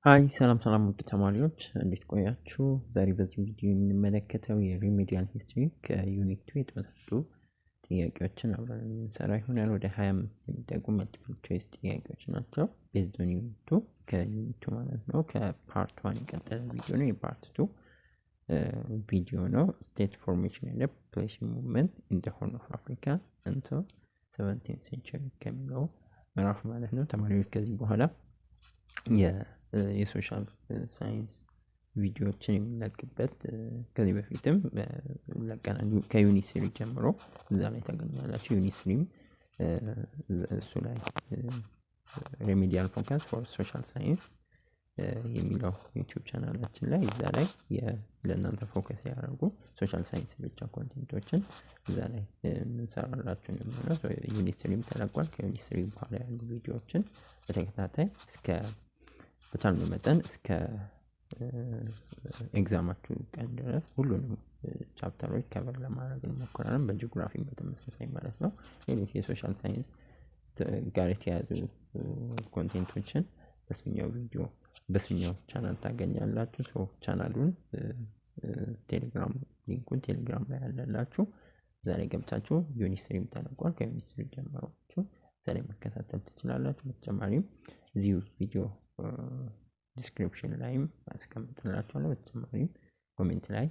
ሃይ ሰላም ውድ ተማሪዎች እንዴት ቆያችሁ? ዛሬ በዚህ ቪዲዮ የምንመለከተው የሪሜዲያል ሂስትሪ ከዩኒት 2 የተመሳሰሉ ጥያቄዎችን አብረን የምንሰራ ይሆናል። ወደ 25 የሚጠጉ መልቲፕል ቾይስ ጥያቄዎች ናቸው። ቤዝድ ኦን ዩኒት 2 ከዩኒት 2 ማለት ነው። ከፓርት 1 የቀጠለ ቪዲዮ ነው። የፓርት 2 ቪዲዮ ነው። ስቴት ፎርሜሽን ኤንድ ፖፑሌሽን ሙቭመንት ኢን ዘ ሆርን ኦፍ አፍሪካ አንቲል 17th ሴንቸሪ ከሚለው ምዕራፍ ማለት ነው። ተማሪዎች ከዚህ በኋላ የሶሻል ሳይንስ ቪዲዮዎችን የምንለቅበት ከዚህ በፊትም ለቀናል ከዩኒት 3 ጀምሮ እዛ ላይ ታገኛላችሁ። ዩኒት 3 እሱ ላይ ሪሜዲያል ፎከስ ፎር ሶሻል ሳይንስ የሚለው ዩቲዩብ ቻናላችን ላይ እዛ ላይ ለእናንተ ፎከስ ያደርጉ ሶሻል ሳይንስ ብቻ ኮንቴንቶችን እዛ ላይ እንሰራላችሁ ነው የሚሆነው። ዩኒት 3 ተለቋል። ከዩኒት 3 በኋላ ያሉ ቪዲዮዎችን በተከታታይ እስከ በቻልነው መጠን እስከ ኤግዛማችሁ ቀን ድረስ ሁሉንም ቻፕተሮች ከቨር ለማድረግ እንሞክራለን። በጂኦግራፊ በተመሳሳይ ማለት ነው። ሌሎች የሶሻል ሳይንስ ጋር የተያዙ ኮንቴንቶችን በስኛው ቪዲዮ በስኛው ቻናል ታገኛላችሁ። ሶ ቻናሉን ቴሌግራም ሊንኩን ቴሌግራም ላይ ያለላችሁ ዛሬ ገብታችሁ ዩኒት 3 ተለቋል። ከዩኒት 3 ጀምራችሁ ዛሬ መከታተል ትችላላችሁ። በተጨማሪም እዚሁ ቪዲዮ ዲስክሪፕሽን ላይም አስቀምጥላችኋለሁ። በተጨማሪም ኮሜንት ላይ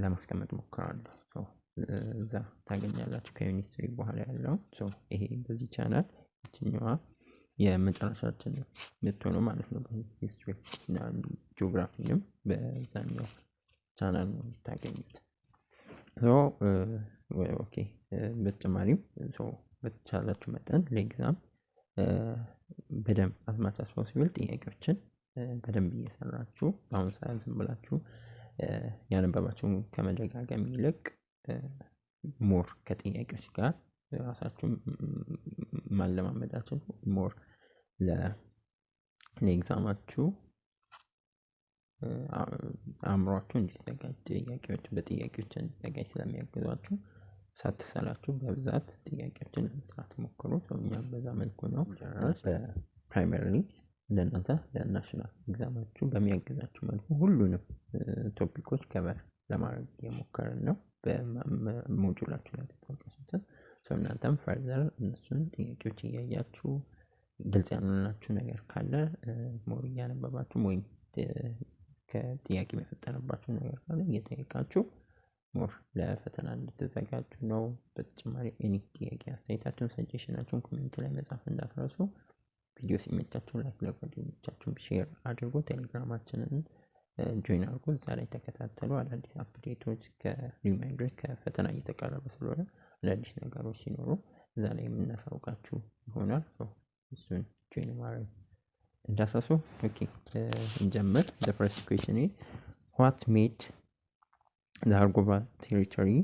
ለማስቀመጥ ሞክራለሁ። እዛ ታገኛላችሁ ከዩኒት 3 በኋላ ያለው። ይሄ በዚህ ቻናል የትኛዋ የመጨረሻችን የምትሆነው ማለት ነው። ሂስትሪ እና ጂኦግራፊንም በዛኛው ቻናል ነው የምታገኙት። ኦኬ በተጨማሪም በተቻላችሁ መጠን ለኤግዛም በደንብ አስማች አስፖሲብል ጥያቄዎችን በደንብ እየሰራችሁ አሁን ሰዓት ዝም ብላችሁ ያነበባችሁን ከመደጋገም ይልቅ ሞር ከጥያቄዎች ጋር ራሳችሁን ማለማመዳችሁ ሞር ለኤግዛማችሁ አእምሯችሁ እንዲዘጋጅ በጥያቄዎች እንዲዘጋጅ ስለሚያግዟችሁ ሳትሰላችሁ በብዛት ጥያቄዎችን ለመስራት ሞክሩ። እኛም በዛ መልኩ ነው በፕራይመሪ ለእናንተ ለናሽናል ኤግዛማችሁ በሚያግዛችሁ መልኩ ሁሉንም ቶፒኮች ከቨር ለማድረግ እየሞከርን ነው። በሞጁላችሁ ላይ ተጠቅሱትን እናንተም ፈርዘር እነሱን ጥያቄዎች እያያችሁ ግልጽ ያልሆነላችሁ ነገር ካለ ሞር እያነበባችሁ ወይም ከጥያቄ በፈጠረባችሁ ነገር ካለ እየጠየቃችሁ ሞር ለፈተና እንድትዘጋጁ ነው። በተጨማሪ ኤኒ ጥያቄ አስተያየታችሁን ሰጀሽናችሁን ኮሜንት ላይ መጻፍ እንዳትረሱ። ቪዲዮ ሲመቻችሁ ላይክ ለጓደኞቻችሁ ሼር አድርጉ። ቴሌግራማችንን ጆይን አድርጉ። እዛ ላይ ተከታተሉ። አዳዲስ አፕዴቶች ከሪማይንደር ከፈተና እየተቀረበ ስለሆነ አዳዲስ ነገሮች ሲኖሩ እዛ ላይ የምናሳውቃችሁ ይሆናል። እሱን ጆይን ማድረግ እንዳትረሱ። ኦኬ እንጀምር። the first question is what made the Argoba territory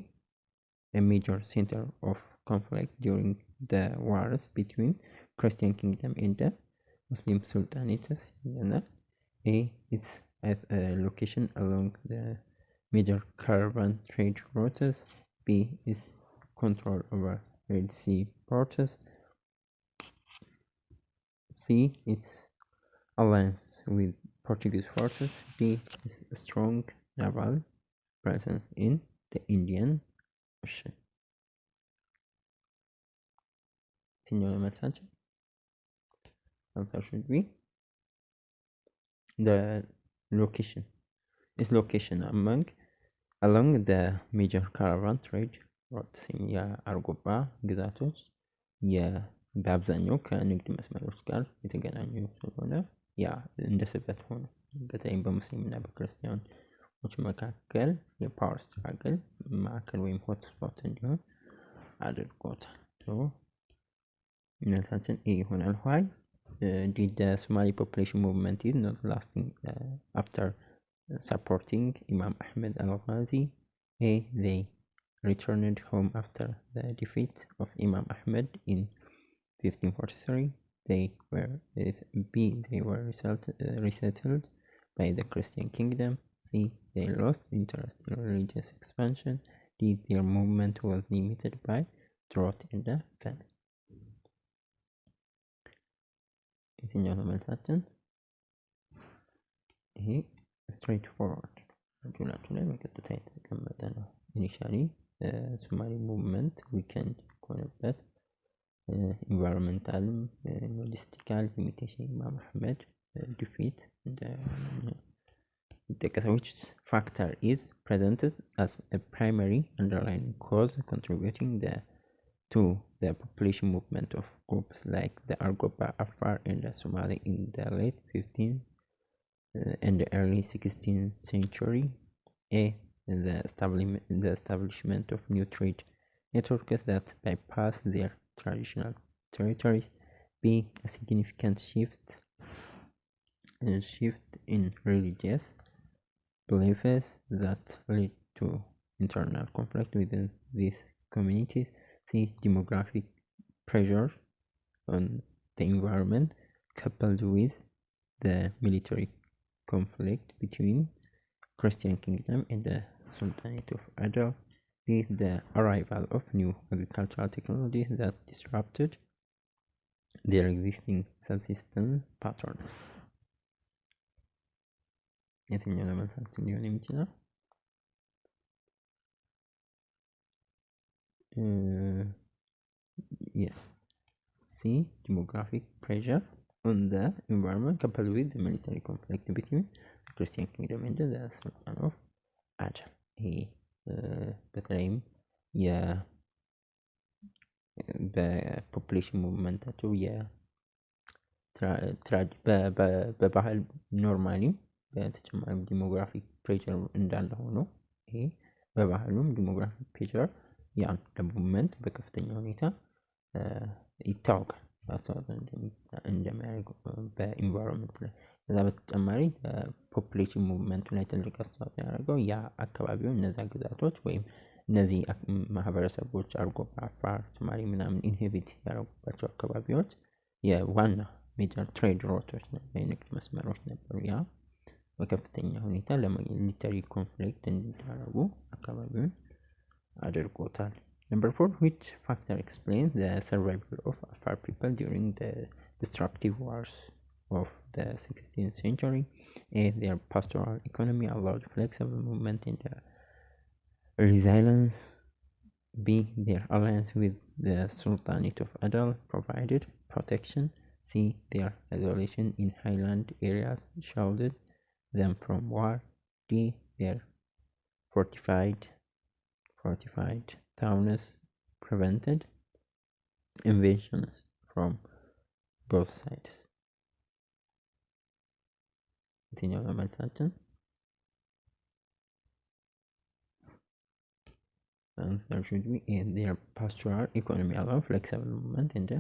a major center of conflict during the wars between Christian kingdom and the Muslim sultanates? A. It's at a location along the major caravan trade routes. B. Is control over Red Sea ports. C. It's alliance with Portuguese forces. D. Is a strong naval presence in the Indian Ocean. Signora Massage. Answer should be the location. Its location along the major caravan trade routes. የአርጎባ ግዛቶች በአብዛኛው ከንግድ መስመሮች ጋር የተገናኙ ስለሆነ ያ እንደ ስበት ሆነ በተለይም በሙስሊም እና በክርስቲያኖች መካከል የፓወር ስትራግል ማዕከል ወይም ሆት ስፖት እንዲሆን አድርጎታል። መልሳችን ኤ ይሆናል። why did the Somali population movement is not lasting after supporting Imam Ahmed al-Ghazi? A. They returned home after the defeat of Imam Ahmed in 1543. They were resettled by the Christian kingdom. C. They lost interest in religious expansion. D. Their movement was limited by drought and the famine. የትኛው ነው መልሳችን? ይሄ ስትሬት ፎርዋርድ ጁላችሁ ላይ በቀጥታ የተቀመጠ ነው። ኢኒሻሊ ሶማሊ ሙቭመንት ዊከንድ ከሆነበት ኢንቫይሮንመንታልም ሎጂስቲካል ሊሚቴሽን ኢማም አህመድ ዲፊት which factor is presented as a primary underlying cause contributing to the population movement of groups like the Argoba, Afar, and the Somali in the late 15th and the early 16th century. A. The establishment of new trade networks that bypass their traditional territories. B. A significant shift in religious beliefs that lead to internal conflict within these communities. C. Demographic pressure on the environment coupled with the military conflict between Christian Kingdom and the Sultanate of Adal. D. The arrival of new agricultural technologies that disrupted their existing subsistence patterns. የትኛው ለመልሳችን ሊሆን የሚችለው? Yes. C. Demographic pressure on the environment coupled with the military conflict between the Christian Kingdom and the Sultan of Adal. ይሄ በተለይም በፖፑሌሽን ሙቭመንታቸው በባህል ኖርማሊ በተጨማሪም ዲሞግራፊክ ፕሬሸር እንዳለ ሆኖ ይሄ በባህሉም ዲሞግራፊክ ፕሬሸር ያን ሙቭመንት በከፍተኛ ሁኔታ ይታወቃል አስተዋጽኦ እንደሚያደርግ በኢንቫይሮንመንት ላይ። ከዛ በተጨማሪ ፖፑሌሽን ሙቭመንቱ ላይ ትልቅ አስተዋጽኦ ያደረገው ያ አካባቢውን እነዛ ግዛቶች ወይም እነዚህ ማህበረሰቦች አርጎባ፣ አፋር፣ ሶማሌ ምናምን ኢንሂቢት ያደረጉባቸው አካባቢዎች የዋና ሜጀር ትሬድ ሮቶች የንግድ መስመሮች ነበሩ። ያ በከፍተኛ ሁኔታ ለሚሊተሪ ኮንፍሊክት እንዲዳረጉ አካባቢውን አድርጎታል። Number 4, which factor explains the survival of Afar people during the destructive wars of the 16th century? A. Their pastoral economy allowed flexible movement and resilience. B. Their alliance with the Sultanate of Adal provided protection. C. Their isolation in highland areas shielded them from war. D. Their fortified towns prevented invasions from both sides. የትኛው ነው መልሳችን? Answer should be in their pastoral economy allow flexible movement in the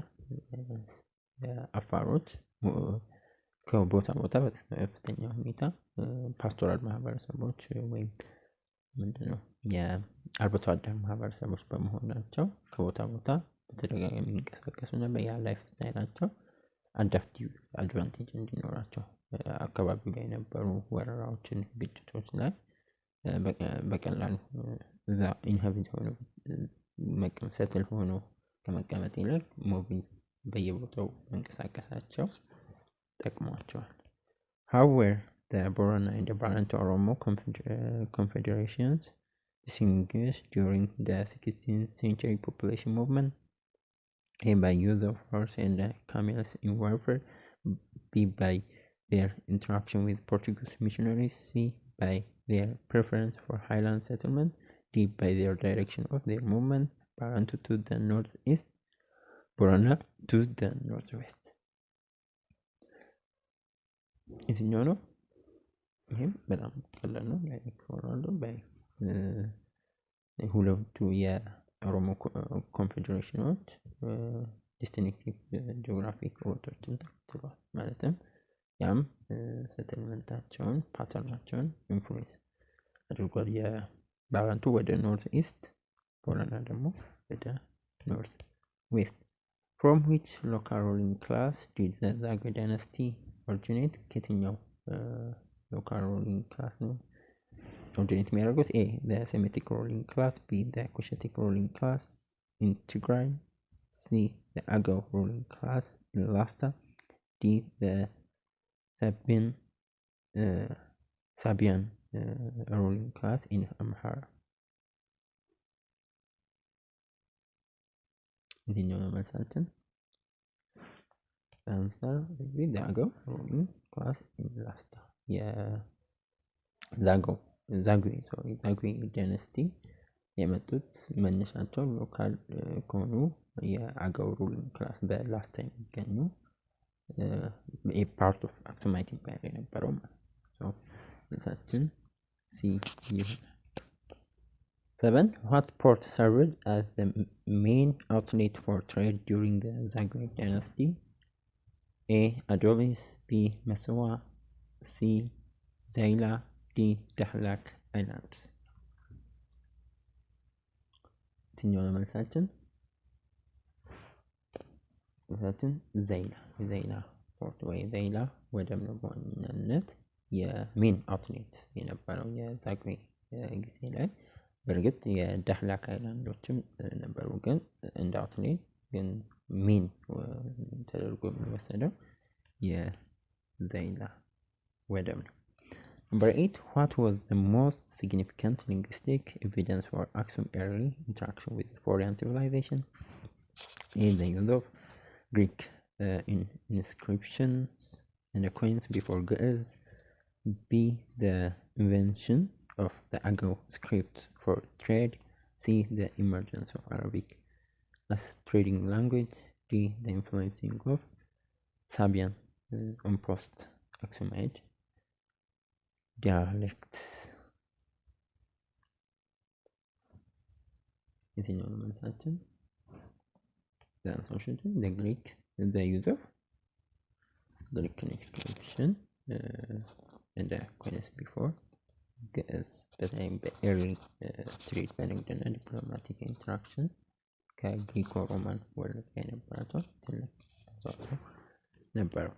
አፋሮች ከቦታ ቦታ በከፍተኛ ሁኔታ ፓስቶራል ማህበረሰቦች ወይም ምንድነው የአርብቶ አደር ማህበረሰቦች በመሆናቸው ከቦታ ቦታ በተደጋጋሚ የሚንቀሳቀሱ ነበር። ያ ላይፍ ስታይላቸው አዳፕቲቭ አድቫንቴጅ እንዲኖራቸው አካባቢው ላይ የነበሩ ወረራዎችን፣ ግጭቶች ላይ በቀላሉ እዛ ኢንሃቢት ሆኖ ሰትል ሆኖ ከመቀመጥ ይልቅ ሞቢል በየቦታው መንቀሳቀሳቸው ጠቅሟቸዋል። However, the Borana and the Bantu Oromo confederations distinguished during the 16th century population movement. A. By use of horse and camels in warfare. B. By their interaction with Portuguese missionaries. C. By their preference for highland settlement. D. By their direction of their movement. Bantu to the northeast, Borana to the northwest. የትኛው ነው? ይሄም በጣም ቀላል ነው። ላይክ ፎርዋርድ ሁለቱ የኦሮሞ ኮንፌዴሬሽኖች ዲስቲንክቲቭ ጂኦግራፊክ ሮቶችን ተከትሏል። ማለትም ያም ሴትልመንታቸውን ፓተርናቸውን ኢንፍሉዌንስ አድርጓል። የባባንቱ ወደ ኖርት ኢስት፣ ቦረና ደግሞ ወደ ኖርት ዌስት። From which local ruling class did the Zagwe dynasty originate? ከየትኛው local ruling class ነው originate የሚያደርጉት? A. The Semitic ruling class. B. The Cushitic ruling class in Tigray. C. The Agaw ruling class in Lasta. D. D. The Sabian ruling class in Amhara. የትኛው ነው መልሳችን? አንሰር ቢ the Agao ruling class in Lasta. ዛጉዌ ዳይነስቲ የመጡት መነሻቸው ሎካል ከሆኑ የአገው ሩሊንግ ክላስ በላስታ የሚገኙ ፓርት ኦፍ አክሱማይት ኢምፓየር የነበረው ማለት ነው። መልሳችን ሲ ይሆናል። 7. What port served as the main outlet for trade during the Zaguey dynasty? A. Adonis, B. Massawa, C. Zaila, D. Dahlak Islands. የትኛው ነው መልሳችን? ዘይላ ፖርት ወይ ዘይላ ወደብ ነው በዋነኛነት የሜን አውትሌት የነበረው የዛጉዌ ጊዜ ላይ። በእርግጥ የዳህላክ አይላንዶችም ነበሩ፣ ግን እንደ አውትሌት ግን ሜን ተደርጎ የሚወሰደው የዘይላ ወደብ ነው። Number 8. What was the most significant linguistic evidence for Aksum early interaction with foreign civilization? A. The use of Greek inscriptions and coins before Ge'ez. B. The invention of the Agao script for trade. C. The emergence of Arabic as trading language. D. The influencing of Sabian on post-Aksumite dialects. የትኛው ነው መልሳችን? the Greek, the use of Greek inscription and the coins before Ge'ez በተለይም በኤርሊ ትሬድ በንግድና ዲፕሎማቲክ ኢንተራክሽን ከግሪኮ ሮማን ወርልድ ጋር የነበራቸው ትልቅ አስተዋጽኦ ነበረው።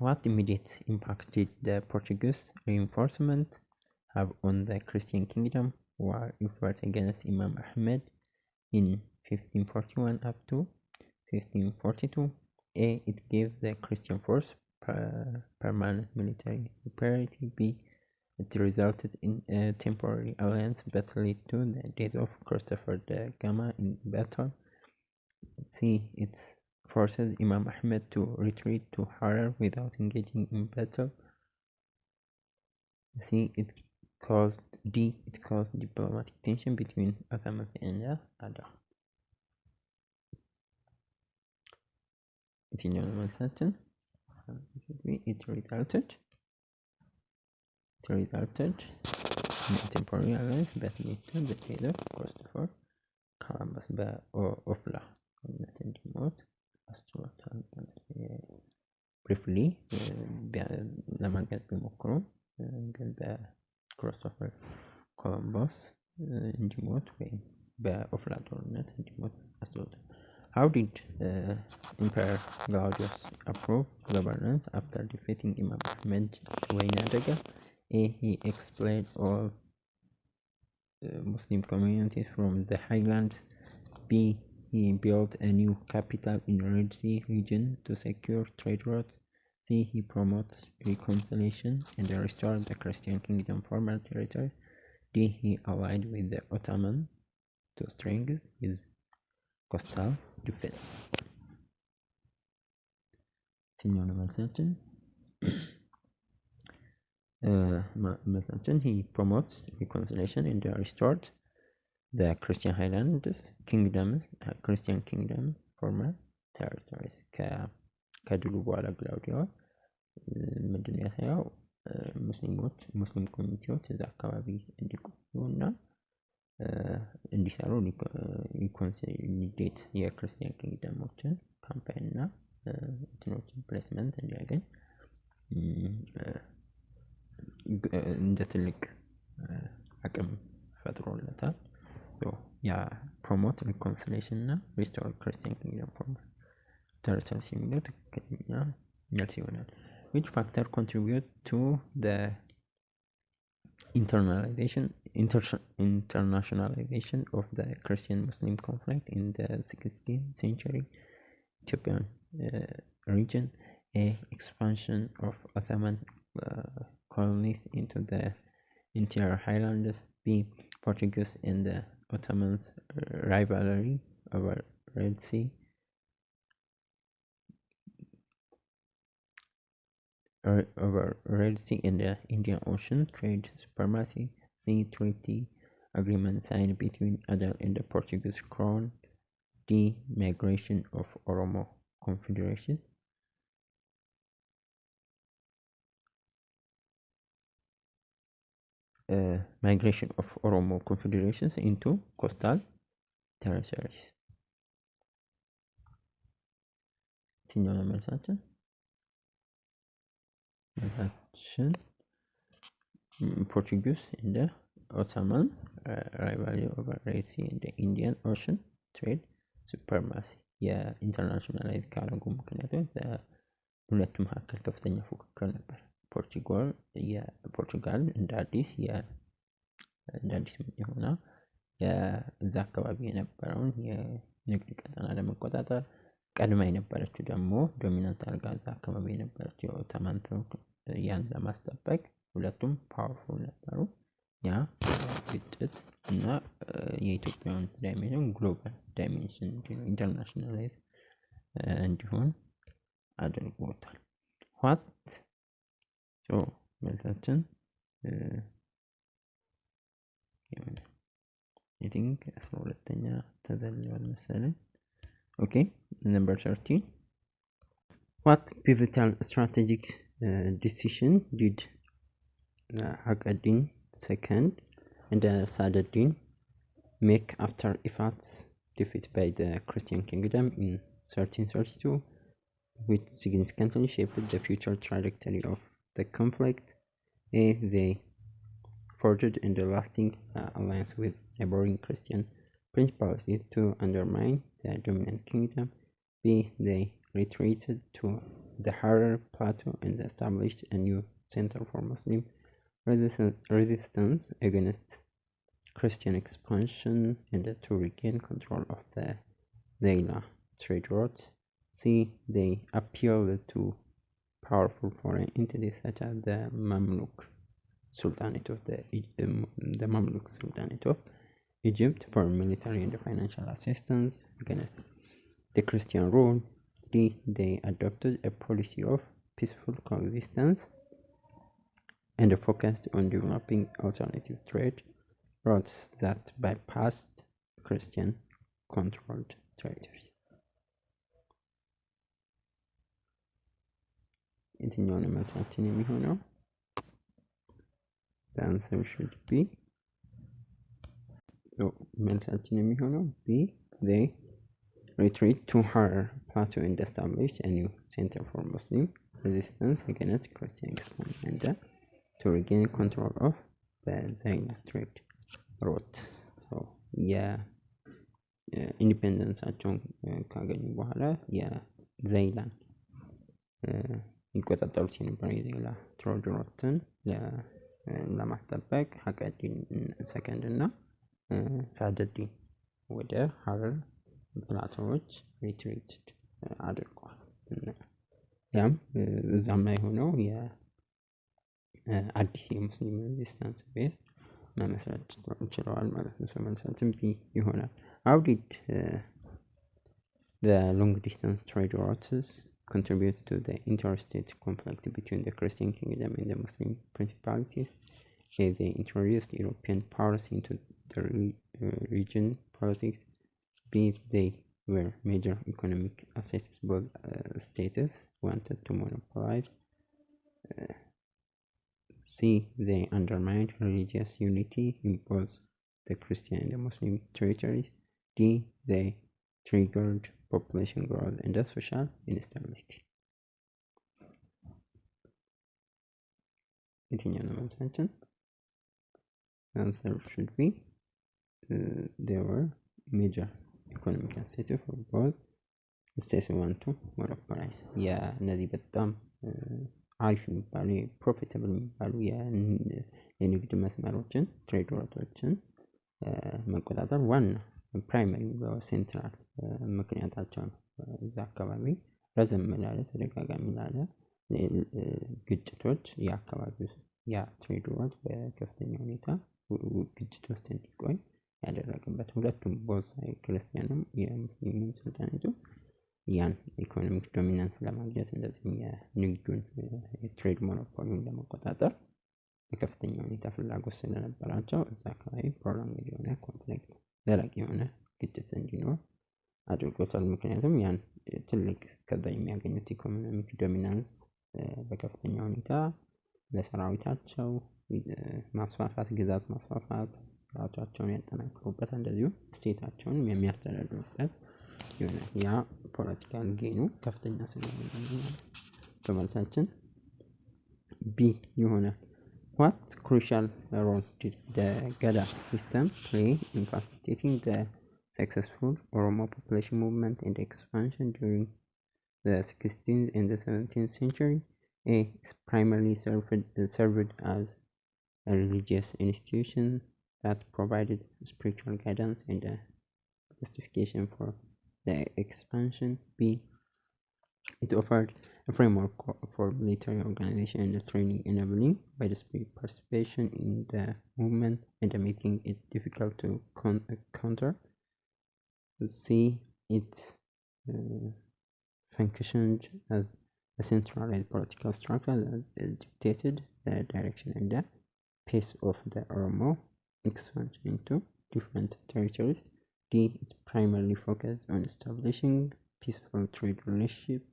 What immediate impact did the Portuguese reinforcement have on the Christian kingdom war effort against Imam Ahmed in 1541 up to 1542? A. It gave the Christian force permanent military superiority. B. It resulted in a temporary alliance but led to the death of Christopher the Gama in battle. C. It forces Imam Ahmed to retreat to Harar without engaging in battle. C. It caused diplomatic tension between Ottomans and Ada. የትኛው ነው መልሳችን? It resulted in a temporary alliance but led to the death of Christopher Columbus በኦፍላ እንዲሞት አስችሎታል። ብሪፍሊ ለማገዝ ቢሞክሩም ግን በክሪስቶፈር ኮሎምበስ እንዲሞት ወይም በኦፍላ ጦርነት እንዲሞት አስችሎታል። How did Emperor Claudius approve governance after defeating Imam Ahmed Wainadega? A. He expelled all Muslim communities from the highlands. B. He built a new capital in Red Sea region to secure trade routes. C. He promotes reconciliation and restored the Christian kingdom former territory. D. He allied with the Ottoman to strengthen his coastal defense. የትኛው ነው መልሳችን? መልሳችን he promotes reconciliation and restored the Christian highlands Christian kingdom former territories. ከድሉ በኋላ ግላውዲዮ ምንድን ነው ያሳየው? ሙስሊም ኮሚኒቲዎች እዛ አካባቢ እንዲቆዩ እና እንዲሰሩ ሊኮንሲሊዴት የክርስቲያን ኪንግደሞችን ካምፓይን እና እንትኖችን ፕሌስመንት እንዲያገኝ እንደ ትልቅ አቅም ፈጥሮለታል። ያ ፕሮሞት ሪኮንሲሌሽን እና ሪስቶር ክርስቲያን ኪንግደም ፎርመር ቴሪቶሪስ የሚለው ትክክለኛ መልስ ይሆናል። Which factor contribute to the internationalization of the Christian-Muslim conflict in the 16th century? Ethiopian region. A. Expansion of Ottoman colonies into the interior highlands. B. Portuguese and the Ottomans rivalry over Red Sea. Over Red Sea and the Indian Ocean trade supremacy. C. Treaty agreement signed between Adel and the Portuguese crown. D. Migration of Oromo Confederation. Migration of Oromo confederations into coastal territories. የትኛው ነው መልሳችን? መልሳችን Portuguese and the Ottoman rivalry over Red Sea and the Indian Ocean trade supremacy. የኢንተርናሽናላይዝ ካደረጉ ምክንያቶች በሁለቱ መካከል ከፍተኛ ፉክክር ነበር። ፖርቹጋል እንደ አዲስ የሆነ የዛ አካባቢ የነበረውን የንግድ ቀጠና ለመቆጣጠር ቀድማ የነበረችው ደግሞ ዶሚናንት አድርጋ እዛ አካባቢ የነበረችው የኦቶማን ያን ለማስጠበቅ ሁለቱም ፓወርፉል ነበሩ። ያ ግጭት እና የኢትዮጵያን ዳይሜንሽን ግሎባል ዳይሜንሽን እንዲሆን ኢንተርናሽናላይዝ እንዲሆን አድርጎታል። ዋት ሶ መልሳችን I think 12ኛ ተዘልሏል መሰለኝ። Okay, number 13. What pivotal strategic decision did Haqq-ad-Din II and Sa'd-ad-Din make after Ifat's defeat by the Christian kingdom in 1332, which significantly shaped the future trajectory of the conflict? A. They forged a lasting alliance with neighboring Christian principalities to undermine the dominant kingdom. B. They retreated to the Harar Plateau and established a new center for Muslim resistance against Christian expansion and to regain control of the Zayla trade routes. C. They appealed to powerful foreign entities such as the Mamluk Sultanate of Egypt for military and financial assistance against the Christian rule. D. They adopted a policy of peaceful coexistence and focused on developing alternative trade routes that bypassed Christian-controlled territories. የትኛውን መልሳችን የሚሆነው? The answer should be መልሳችን የሚሆነው B. They retreat to Harar Plateau and established a new center for Muslim resistance against Christian expansion and to regain control of the Zayla trade route. So ኢንዲፔንደንሳቸውን ካገኙ በኋላ የዘይላን ይቆጣጠሩት የነበረ የዘይላ ትሬድ ሩትን ለማስጠበቅ ሀቀዲን ሰከንድ እና ሳዕድ-ዲን ወደ ሀረር ፕላቶዎች ሪትሪት አድርገዋል። ያም እዛም ላይ ሆነው የአዲስ የሙስሊም ሬዚስታንስ ቤዝ መመስረት ችለዋል ማለት ነው። መልሳችን ቢ ይሆናል። How did the long distance trade routes contribute to the interstate conflict between the Christian kingdom and the Muslim principalities? A. They introduced European powers into the region politics. B. They were major economic assets both states wanted to monopolize. C. They undermined religious unity in both the Christian and the Muslim territories. D. They triggered population growth and social instability. የትኛው ነው መልሳችን? The answer should be there were major economic assets for both states want to monopolize. እነዚህ በጣም አሪፍ የሚባሉ ፕሮፊታብል የሚባሉ የንግድ መስመሮችን ትሬድ ሩቶችን መቆጣጠር ዋና ፕራይመሪ ሴንትራል ምክንያታቸው ነው። እዛ አካባቢ ረዘም ላለ ተደጋጋሚ ላለ ግጭቶች የአካባቢው ትሬድ ወር በከፍተኛ ሁኔታ ግጭት ውስጥ እንዲቆይ ያደረገበት ሁለቱም ቦዝ ክርስቲያንም የሙስሊሙም ሱልጣኔቱ ያን ኢኮኖሚክ ዶሚናንስ ለማግኘት እንደዚሁም የንግዱን የትሬድ ሞኖፖሊን ለመቆጣጠር በከፍተኛ ሁኔታ ፍላጎት ስለነበራቸው እዛ አካባቢ ፕሮሎንግድ የሆነ ኮንፍሊክት ዘላቂ የሆነ ግጭት እንዲኖር አድርጎታል። ምክንያቱም ያን ትልቅ ከዛ የሚያገኙት ኢኮኖሚክ ዶሚናንስ በከፍተኛ ሁኔታ ለሰራዊታቸው ማስፋፋት፣ ግዛት ማስፋፋት፣ ስርዓታቸውን ያጠናክሩበት፣ እንደዚሁ ስቴታቸውንም የሚያስተዳድሩበት ይሆናል። ያ ፖለቲካል ጌኑ ከፍተኛ ስለሆነ በመልሳችን ቢ ይሆናል። What crucial role did the Gada system play in facilitating the successful Oromo population movement and expansion during the 16th and the 17th century? A. It primarily served as a religious institution that provided spiritual guidance and justification for the expansion. B. It offered a framework for military organization and training, enabling widespread participation in the movement and making it difficult to counter. C. It functioned as a centralized political structure that dictated the direction and the pace of the Oromo expansion into different territories. D. It primarily focused on establishing peaceful trade relationships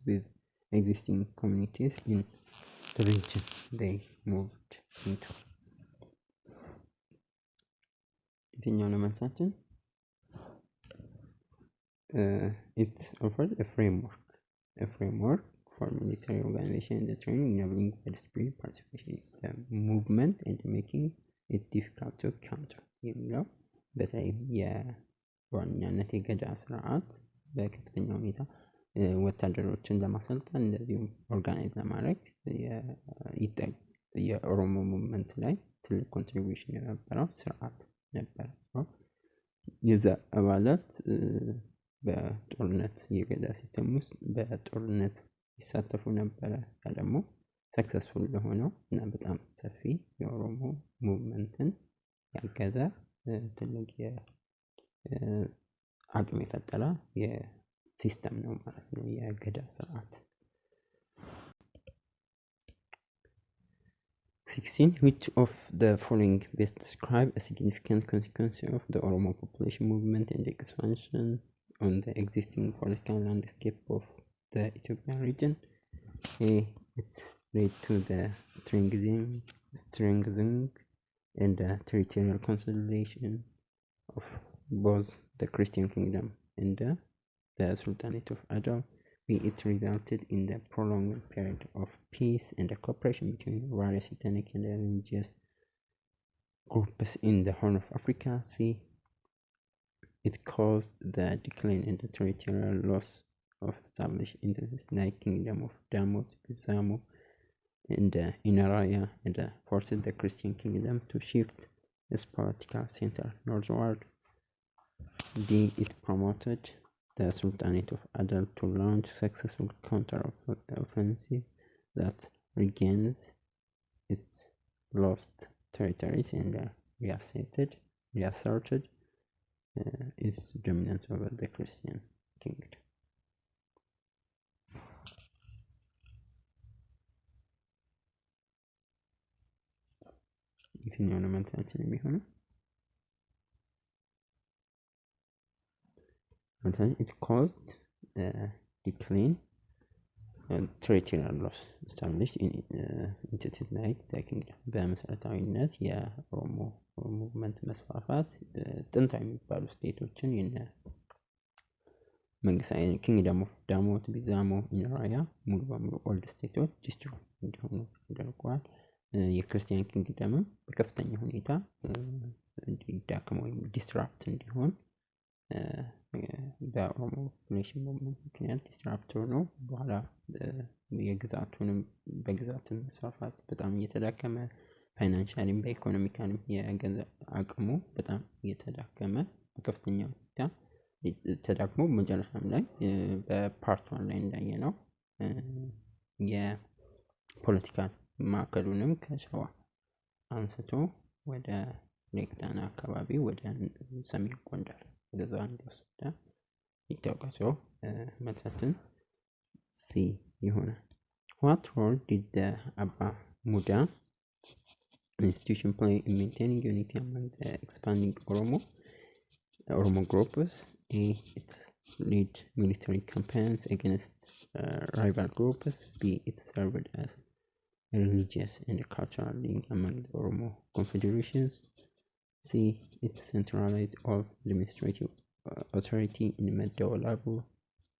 with existing communities in the region they moved into. የትኛው ነው መልሳችን? It offered a framework for military organization and training, enabling widespread participation in the movement and making it difficult to counter. የሚለው በተለይም የዋነኛነት የገዳ ስርዓት በከፍተኛ ሁኔታ ወታደሮችን ለማሰልጠን እንደዚሁም ኦርጋናይዝ ለማድረግ የኦሮሞ ሙቭመንት ላይ ትልቅ ኮንትሪቢዩሽን የነበረው ስርዓት ነበር። የዛ አባላት በጦርነት የገዳ ሲስተም ውስጥ በጦርነት ይሳተፉ ነበረ። ያ ደግሞ ሰክሰስፉል ለሆነው እና በጣም ሰፊ የኦሮሞ ሙቭመንትን ያገዘ ትልቅ አቅም የፈጠረ የሲስተም ነው ማለት ነው የገዳ ስርዓት። 16. Which of the following best describe a significant consequence of the Oromo population movement and expansion on the existing political landscape of the Ethiopian region? A. It's led to the strengthening and the territorial consolidation of both the Christian kingdom and the Sultanate of Adal. B. It resulted in the prolonged period of peace and cooperation between various ethnic and religious groups in the Horn of Africa. C. It caused the decline in the territorial loss of established entities like Kingdom of Damot, Bizamo, and Inaraya, and forced the Christian kingdom to shift its political center northward. D. It promoted the Sultanate of Adal to launch successful counter-offensive that regains its lost territories and reasserted its dominance over the Christian kingdom. የትኛው ነው መልሳችን የሚሆነው? It caused decline and territorial loss established in entities like the kingdom. በመሰረታዊነት የኦሮሞ ሙቭመንት መስፋፋት ጥንታዊ የሚባሉ ስቴቶችን የነ መንግስታዊ ኪንግደም ኦፍ ዳሞት፣ ቢዛሞ፣ ኢንራያ ሙሉ በሙሉ ኦልድ ስቴቶች ዲስትሮይ እንዲሆኑ ተደርጓል። የክርስቲያን ኪንግደምም በከፍተኛ ሁኔታ እንዲዳከም ወይም ዲስራፕት እንዲሆን በኦሮሞ ፖፑሌሽን ሙቭመንት ምክንያት ዲስራፕት ሆኖ በኋላ የግዛቱንም በግዛትን መስፋፋት በጣም እየተዳከመ ፋይናንሻሊም በኢኮኖሚካልም የገንዘብ አቅሙ በጣም እየተዳከመ በከፍተኛ ሁኔታ ተዳክሞ መጨረሻም ላይ በፓርት 1 ላይ እንዳየነው የፖለቲካል ማዕከሉንም ከሸዋ አንስቶ ወደ ሌክ ጣና አካባቢ ወደ ሰሜን ጎንደር ወደዛ እንደወሰደ ይታወቃል። ሰው መልሳችን ሲ ይሆናል። What role did the Abba Muda institution play in maintaining unity among the expanding Oromo groups? A. It led military campaigns against rival groups. B. It served as a religious and cultural link among the Oromo confederations. C. It centralized all administrative authority in Medawalabu.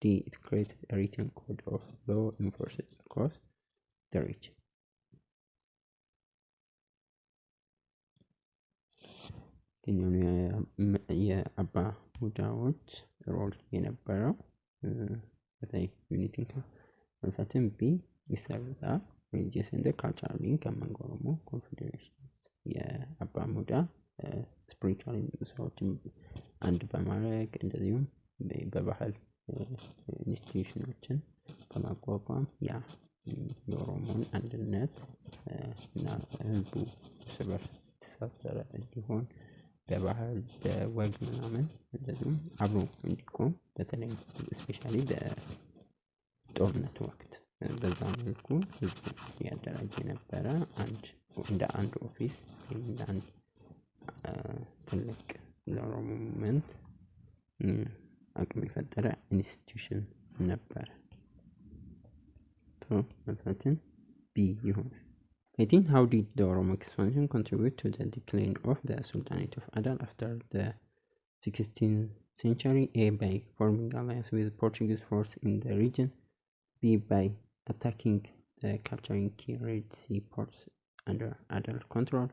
D. It created a written code of law enforced across the region. የአባ ሙዳዎች ሮል የነበረው በተለይ ዩኒቲ መልሳችን ቢ ይሰርታ ሪሊጂየስ እንደ ካልቸራል ሊንክ አመንግ ኦሮሞ ኮንፌዴሬሽን የአባ ሙዳ ስፒሪቹዋል ሰዎችን አንድ በማድረግ እንደዚሁም በባህል ኢንስቲትዩሽኖችን በማቋቋም ያ የኦሮሞን አንድነት እና ህዝቡ እርስ በርስ የተሳሰረ እንዲሆን በባህል በወግ ምናምን እንደዚሁም አብሮ እንዲቆም በተለይ ስፔሻሊ በጦርነት ወቅት በዛ መልኩ ህዝቡ ያደራጀ ነበረ። እንደ አንድ ኦፊስ እንደ አንድ ትልቅ ለኦሮሞ ሙቭመንት አቅም የፈጠረ ኢንስቲትዩሽን ነበር። መልሳችን ቢ ይሆናል። I think how did the Oromo expansion contribute to the decline of the Sultanate of Adal after the 16th century? A. By forming alliance with Portuguese force in the region. B. By attacking the capturing key Red Sea ports under Adal control.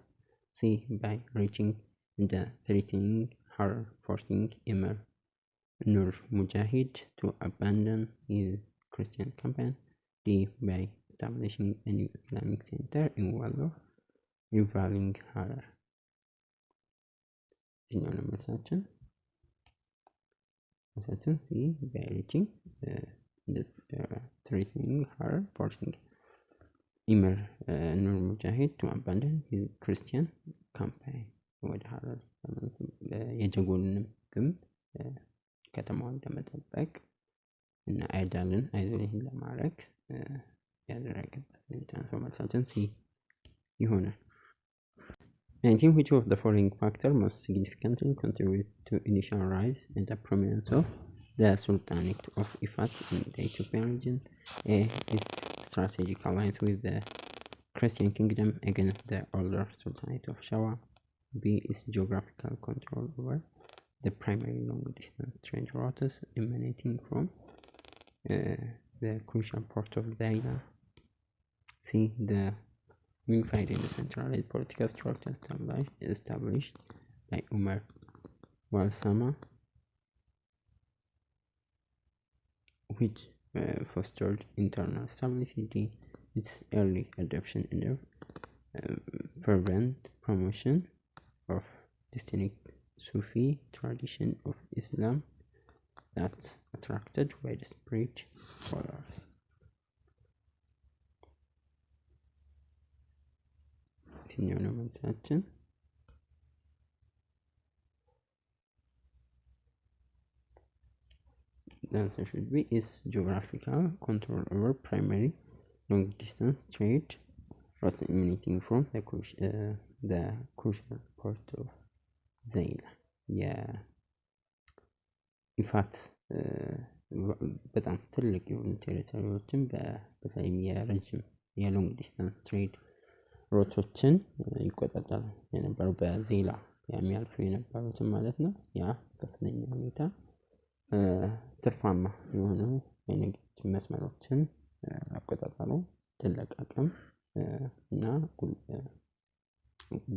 C. By reaching the threatening Harar, forcing Emir Nur Mujahid to abandon his Christian campaign. D. By establishing a new Islamic center in Wallo, rivaling Harar. መልሳችን C. By reaching the threatening Harar, forcing Emir Nur Mujahid to abandon his Christian campaign. ወደ ሀረር የጀጎልንም ግንብ ከተማውን ለመጠበቅ እና አይዳልን አይዞሌሽን ለማድረግ ያደረገበት ሁኔታ መልሳችን ሲ ይሆናል። 19 Which of the following factors most significantly contribute to initial rise and the prominence of the Sultanate of Ifat in the Ethiopian region? A. Its strategic alliance with the Christian kingdom against the older Sultanate of Shawa. B. Its geographical control over the primary long-distance trade routes emanating from the crucial port of Daila. C. The unified and decentralized political structure established by Umar Walsama, which fostered internal stability. Its early adoption and fervent promotion of distinct Sufi tradition of Islam that attracted widespread followers. መልሳችን the answer should be is geographical control over primary long distance trade routes emanating from the crucial port of Zaila. የኢፋት በጣም ትልቅ የሆኑ ቴሪቶሪዎችን በተለይም የረጅም የሎንግ ዲስታንስ ትሬድ ሮቶችን ይቆጣጠር የነበረው በዜላ የሚያልፉ የነበሩትን ማለት ነው። ያ ከፍተኛ ሁኔታ ትርፋማ የሆኑ የንግድ መስመሮችን አቆጣጠሩ ትልቅ አቅም እና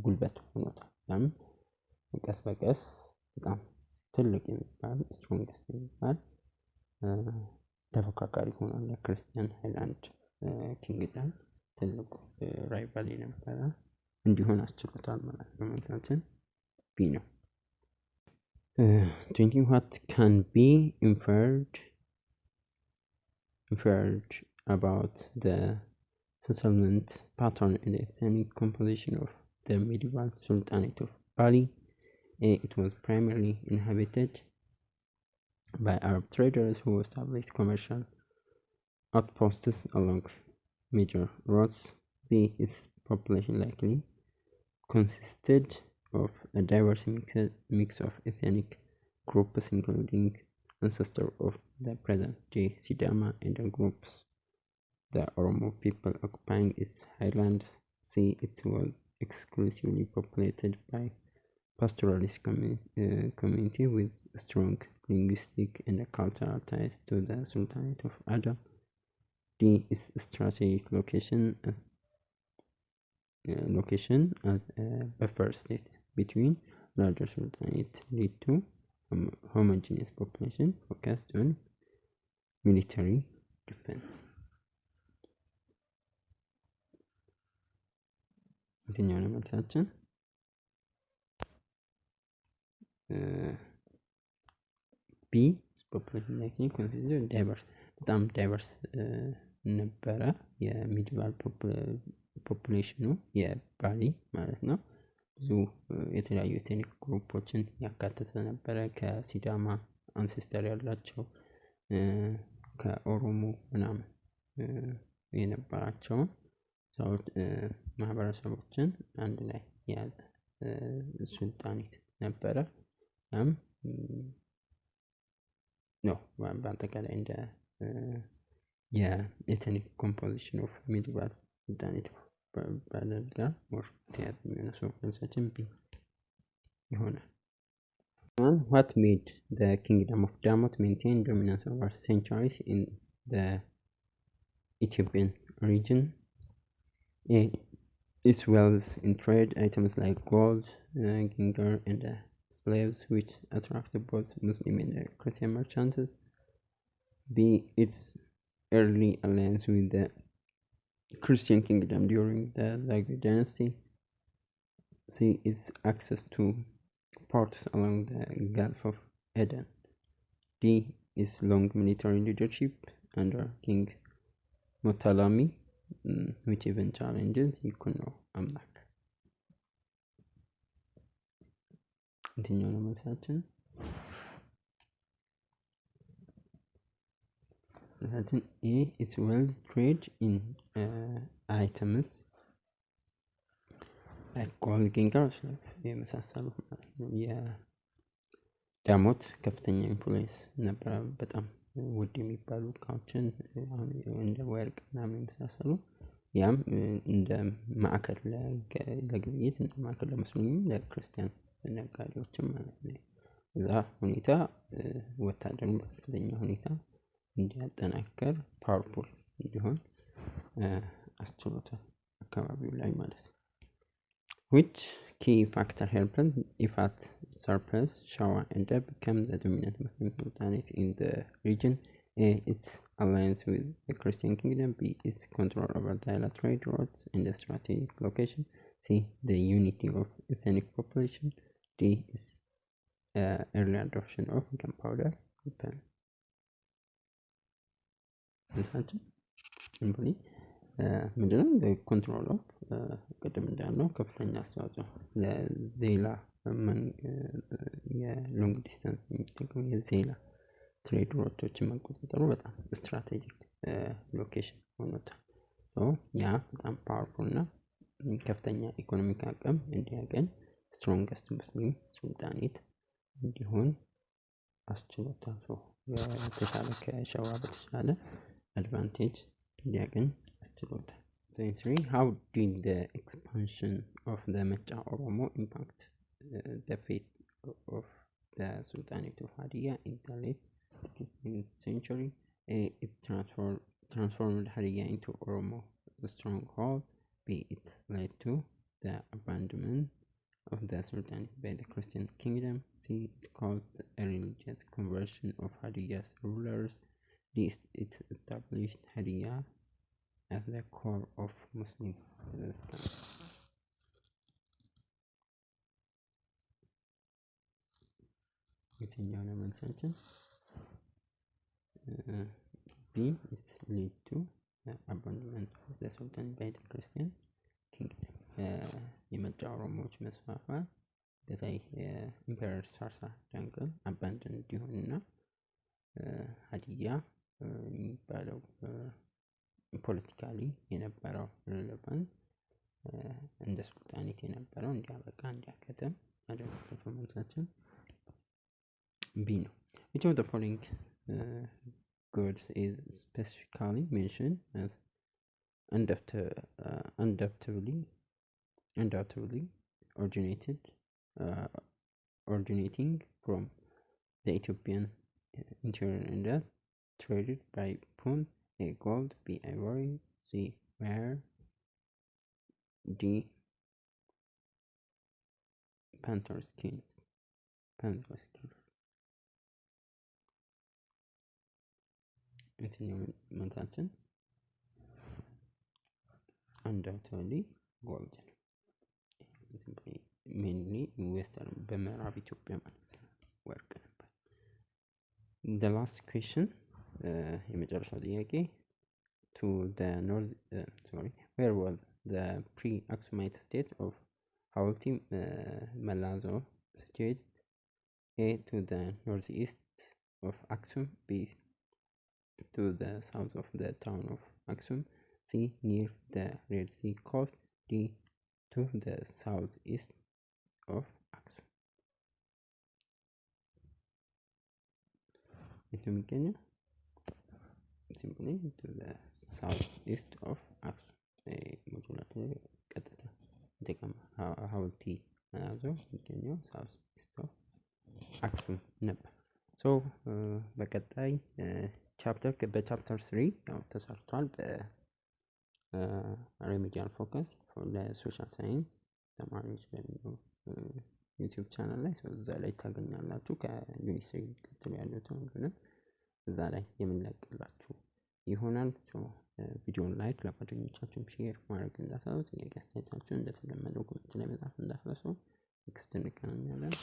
ጉልበት ሆኖታል። ያም ቀስ በቀስ በጣም ትልቅ የሚባል ስትሮንግስት የሚባል ተፎካካሪ ሆኗል። ለክርስቲያን ሃይላንድ ኪንግደም ትልቁ ራይቫል የነበረ እንዲሆን አስችሎታል ማለት ነው። መልሳችን ቢ ነው። 20, what can be inferred about the settlement pattern and ethnic composition of the medieval Sultanate of Bali? It was primarily inhabited by Arab traders who established commercial outposts along major roads. Its population likely consisted of a diverse mix of ethnic groups, including ancestors of the present-day Sidama and the groups the Oromo people occupying its highlands. It was exclusively populated by pastoralist community with strong linguistic and cultural ties to the Sultanate of Adam. Its strategic location as a buffer state between larger sultanate led to homogeneous population focused on military defense. የትኛው ነው መልሳችን? ቢ ፖፑሌሽን ላይክሊ ኮንሲደር ዳይቨርስ በጣም ዳይቨርስ ነበረ የሚዲቫል ፖፑሌሽኑ የባሊ ማለት ነው። ብዙ የተለያዩ ኤትኒክ ግሩፖችን ያካተተ ነበረ። ከሲዳማ አንሴስተር ያላቸው ከኦሮሞ ምናምን የነበራቸውን ሰዎች ማህበረሰቦችን አንድ ላይ የያዘ ሱልጣኔት ነበረ። ነው በአጠቃላይ እንደ የኤትኒክ ኮምፖዚሽን ኦፍ ሚዲቫል ሱልጣኔት ባለጋ ሞር ተያያዥ የሚሆነ ሰው መልሳችን ቢ ይሆናል። What made the kingdom of Damot maintain dominance over centuries in the Ethiopian region? Its wealth in trade items like gold, ginger, and slaves, which attracted both Muslim and Christian merchants. B. Its early alliance with the Christian kingdom during the Zagwe dynasty. C. Its access to ports along the Gulf of Aden. D. Its long military leadership under King Motalami, which even challenges Ikuno Amlak. የትኛው ነው መልሳችን? መልሳችን ኤ its wealth trade in items like gold, ginger የመሳሰሉት ማለት ነው። የዳሞት ከፍተኛ ኢንፍሉዌንስ ነበረ። በጣም ውድ የሚባሉ እቃዎችን እንደ ወርቅ ምናምን የመሳሰሉ ያም እንደ ማዕከል ለግብይት እንደ ማዕከል ለሙስሊም ለክርስቲያን ነጋዴዎችም ማለት ነው። እዛ ሁኔታ ወታደሩን በከፍተኛ ሁኔታ እንዲያጠናክር ፓወርፉል እንዲሆን አስችሎታል አካባቢው ላይ ማለት ነው። Which key factor helped Ifat surpass Shawa and become the dominant Muslim sultanate in the region? A. Its alliance with the Christian kingdom. B. Its control over the trade routes and the strategic location. C. The unity of ethnic population. D. Its early adoption of gunpowder weapon. Simply ምንድነው ኮንትሮል ኦፍ ቅድም እንዳልነው ከፍተኛ አስተዋጽኦ ለዜላ የሎንግ ዲስታንስ የሚጠቀሙ የዜላ ትሬድ ሮቶችን መቆጣጠሩ በጣም ስትራቴጂክ ሎኬሽን ሆኖታል። ያ በጣም ፓወርፉል እና ከፍተኛ ኢኮኖሚክ አቅም እንዲያገኝ ስትሮንገስት ሙስሊም ሱልጣኔት እንዲሆን አስችሎታል። የተሻለ ከሸዋ በተሻለ አድቫንቴጅ እንዲያገኝ አስችሎታል። 23. How did the expansion of the Mecha Oromo impact the fate of the Sultanate of Hadia in the late 16th century? A. It transformed Hadia into Oromo stronghold. B. It led to the abandonment of the Sultanate by the Christian kingdom. C. It caused a religious conversion of Hadia's rulers. D. It established Hadia as the core of Muslim resistance. የትኛው ነው መልሳችን? B is lead to abandonment of the Sultan by the Christian kingdom. የመጫ ኦሮሞዎች መስፋፋት በተለይ የኢምፐረር ሳርሳ ጃንግል አባንደን እንዲሆንና ሀዲያ የሚባለው ፖለቲካሊ የነበረው ሪሌቫንት እንደ ሱልጣኔት የነበረው እንዲያበቃ እንዲያከተም ያደረገበት መልሳችን B ነው። Which of the following goods is specifically mentioned as undoubtedly originating from the Ethiopian interior and that traded by Pun? A. Gold, B. Ivory, C. Ware, D. Panther skins. የትኛው መልሳችን? undoubtedly gold ነው። mainly western በምዕራብ ኢትዮጵያ ማለት ነው ወርቅ ነበር። the last question የመጨረሻው ጥያቄ to the north where was the pre-Aksumite state of Hawalti Malazo situated? A. to the northeast of Aksum, B. to the south of the town of Aksum, C. near the Red Sea coast, D. to the southeast of Aksum. የሚገኘው simply to the southeast of Aksum ሞጁላቱ ቀጥታ ተቀማ ሀውልቲ መላዞ የሚገኘው southeast of Aksum ነበር። ሶ በቀጣይ በቻፕተር 3 ያው ተሰርቷል። በሬሜዲያል ፎከስ ለሶሻል ሳይንስ ተማሪዎች በሚለው ዩቲዩብ ቻናል ላይ እዛ ላይ ታገኛላችሁ። ከዩኒቨርሲቲ ቀጥሎ ያለው ትምህርት እዛ ላይ የምንለቅላችሁ ይሆናል። ቪዲዮውን ላይክ ለጓደኞቻችሁ ሼር ማድረግ እንዳትረሱ። ጥያቄ አስተያየታችሁን እንደተለመደው ኮሜንት ላይ መጻፍ እንዳትረሱ። ኔክስት እንገናኛለን።